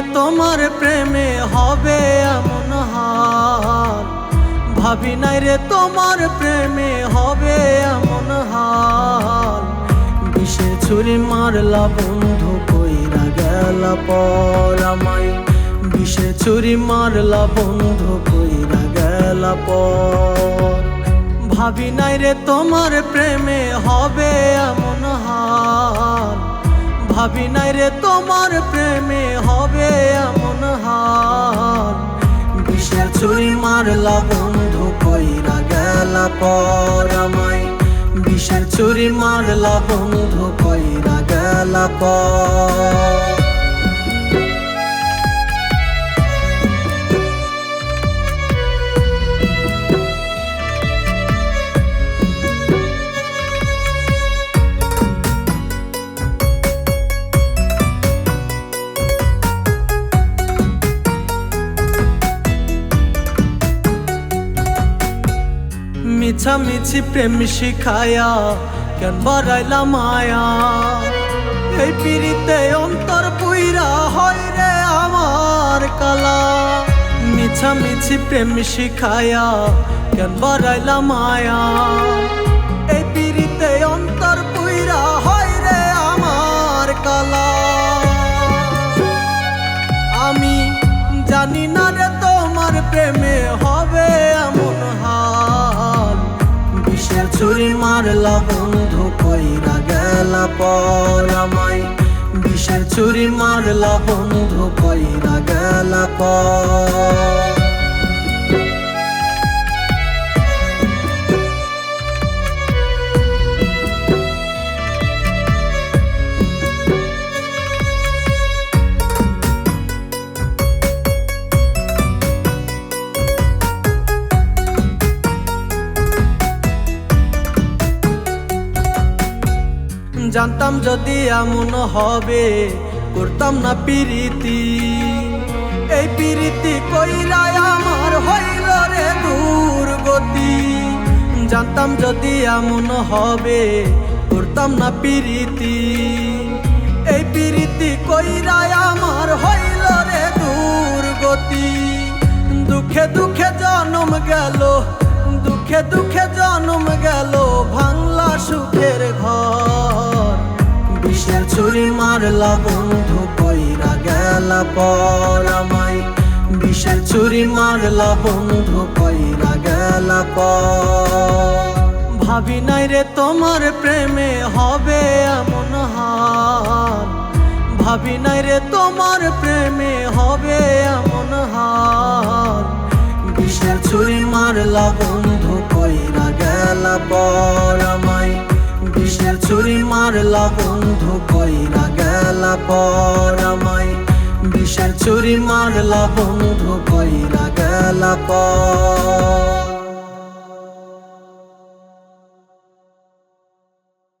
রে তোমার প্রেমে হবে এমন হাল, ভাবি নাই রে তোমার প্রেমে হবে এমন হাল। বিষে ছুরি মারলা বন্ধু কইরা গেলা পর আমায়, বিষে ছুরি মারলা বন্ধু কইরা গেলা পর। ভাবি নাই রে তোমার প্রেমে হবে এমন হাল, ভাবি নাই রে তোমার প্রেমে হবে এমন হাল। বিষের ছুরি মারলা বন্ধু কইরা গেলা পর আমায়, বিষের ছুরি মারলা বন্ধু কইরা গেলা পর। মিছামিছি প্রেম শিখায়া কেন বাড়াইলা মায়া, এই পিড়িতে অন্তর পুইরা হয় রে আমার কালা। মিছামিছি প্রেম শিখায়া কেন বাড়াইলা মায়া, এই পিড়িতে অন্তর পুইরা হয় রে আমার কালা। আমি জানি না রে তোমার প্রেমে হবে এমন হাল, বিষের ছুরি মারলা বন্ধু কইরা গেলা পর আমায়, বিষের ছুরি মারলা বন্ধু কইরা গেলা পর। জানতাম যদি এমন হবে করতাম না প্রীতি, এই প্রীতি কইরা আমার হইল রে দুর্গতি। জানতাম যদি এমন হবে করতাম না প্রীতি, এই প্রীতি কইরা আমার হইল রে দুর্গতি। দুঃখে দুঃখে জন্ম গেল, দুঃখে দুঃখে জন্ম গেল ভাঙলা সুখের ঘর। বিষের ছুরি মারলা বন্ধু কইরা গেলা পর আমায়, বিষের ছুরি মারলা বন্ধু কইরা গেলা পর। ভাবি নাই রে তোমার প্রেমে হবে এমন হাল, ভাবি নাই রে তোমার প্রেমে হবে এমন হাল। বিষের ছুরি মারলা বন্ধু কইরা গেলা পর আমায়, বিষের ছুরি মারলা বন্ধু কইরা গেলা পর আমায়, বিষের ছুরি মারলা বন্ধু কইরা গেলা পর।